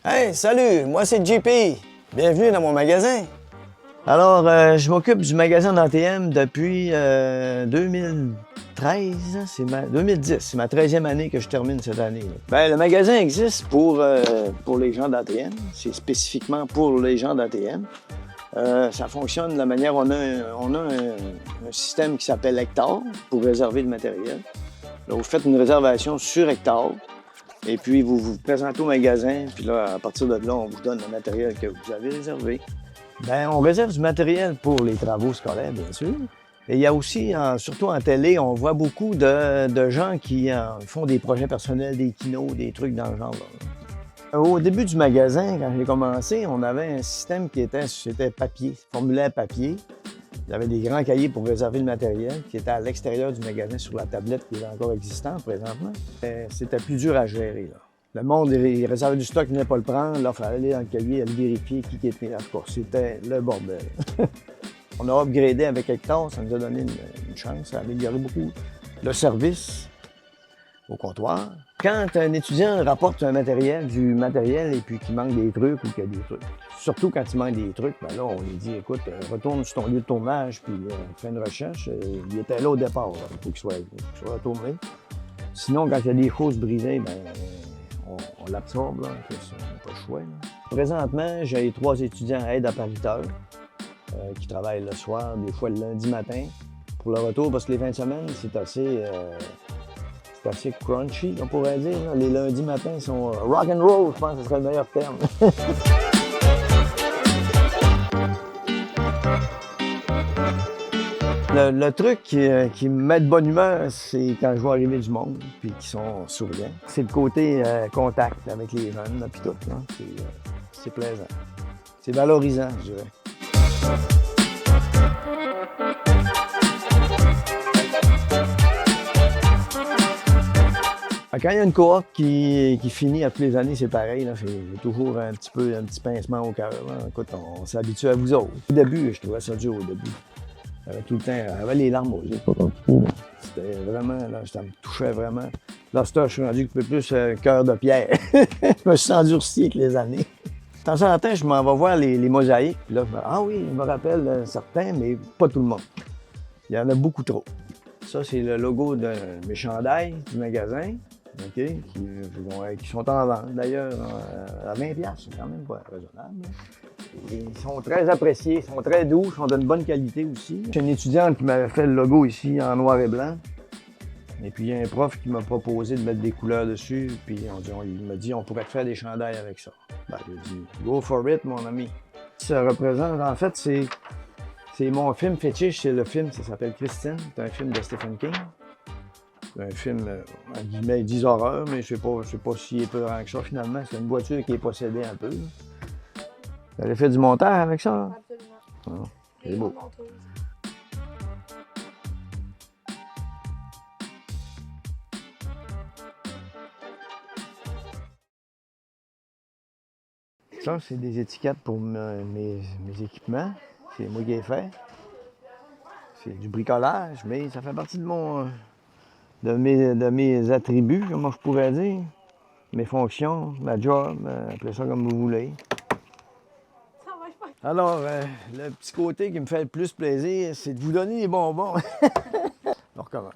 Hey, salut, moi c'est JP. Bienvenue dans mon magasin. Alors, je m'occupe du magasin d'ATM depuis 2013, 2010. C'est ma 13e année que je termine cette année. Bien, le magasin existe pour les gens d'ATM. C'est spécifiquement pour les gens d'ATM. Ça fonctionne de la manière, on a un système qui s'appelle Hectare pour réserver le matériel. Là, vous faites une réservation sur Hectare. Et puis, vous vous présentez au magasin, puis là, à partir de là, on vous donne le matériel que vous avez réservé. Bien, on réserve du matériel pour les travaux scolaires, bien sûr. Et il y a aussi, surtout en télé, on voit beaucoup de gens qui font des projets personnels, des kinos, des trucs dans le genre. Là. Au début du magasin, quand j'ai commencé, on avait un système c'était papier, formulaire papier. Il y avait des grands cahiers pour réserver le matériel qui était à l'extérieur du magasin sur la tablette qui est encore existante présentement. C'était plus dur à gérer. Là. Le monde, il réservait du stock, il venait pas le prendre. Là, il fallait aller dans le cahier, aller vérifier qui était là. C'était le bordel. On a upgradé avec Hectare, ça nous a donné une chance, ça a amélioré beaucoup le service au comptoir. Quand un étudiant rapporte du matériel et puis qu'il manque des trucs ou qu'il y a des trucs, surtout quand il manque des trucs, ben là, on lui dit, écoute, retourne sur ton lieu de tournage puis fais une recherche. Il était là au départ, il faut qu'il soit retourné. Sinon, quand il y a des choses brisées, ben, on l'absorbe, là, on n'a pas le choix. Là. Présentement, j'ai 3 étudiants aides appariteurs qui travaillent le soir, des fois le lundi matin, pour le retour, parce que les fins de semaine, c'est assez crunchy, on pourrait dire. Là. Les lundis matins sont rock and roll, je pense que ce serait le meilleur terme. Le truc qui me met de bonne humeur, c'est quand je vois arriver du monde puis qui sont souriants. C'est le côté contact avec les jeunes puis tout. C'est plaisant. C'est valorisant, je dirais. Quand il y a une cohorte qui finit à toutes les années, c'est pareil. J'ai toujours un petit pincement au cœur. Écoute, on s'habitue à vous autres. Au début, je trouvais ça dur au début. Tout le temps, j'avais les larmes aux yeux. C'était vraiment, là, ça me touchait vraiment. Là, je suis rendu un peu plus cœur de pierre. Je me suis endurci avec les années. De temps en temps, je m'en vais voir les mosaïques. Puis là, oui, je me rappelle certains, mais pas tout le monde. Il y en a beaucoup trop. Ça, c'est le logo de mes chandails du magasin, okay, qui sont en vente d'ailleurs à 20$. C'est quand même pas raisonnable. Ils sont très appréciés, ils sont très doux, ils sont d'une bonne qualité aussi. J'ai une étudiante qui m'avait fait le logo ici en noir et blanc. Et puis il y a un prof qui m'a proposé de mettre des couleurs dessus. Puis il m'a dit on pourrait faire des chandails avec ça. Ben, j'ai dit go for it, mon ami. Ça représente, en fait, c'est mon film fétiche, c'est le film, ça s'appelle Christine. C'est un film de Stephen King. C'est un film, en guillemets, ils disent horreur, mais je sais pas s'il est peurant que ça finalement. C'est une voiture qui est possédée un peu. Là. Vous avez fait du montage avec ça? Absolument. C'est beau. Ça, c'est des étiquettes pour mes équipements. C'est moi qui ai fait. C'est du bricolage, mais ça fait partie de mes attributs, comment je pourrais dire. Mes fonctions, ma job, appelez ça comme vous voulez. Alors, le petit côté qui me fait le plus plaisir, c'est de vous donner des bonbons. On recommence.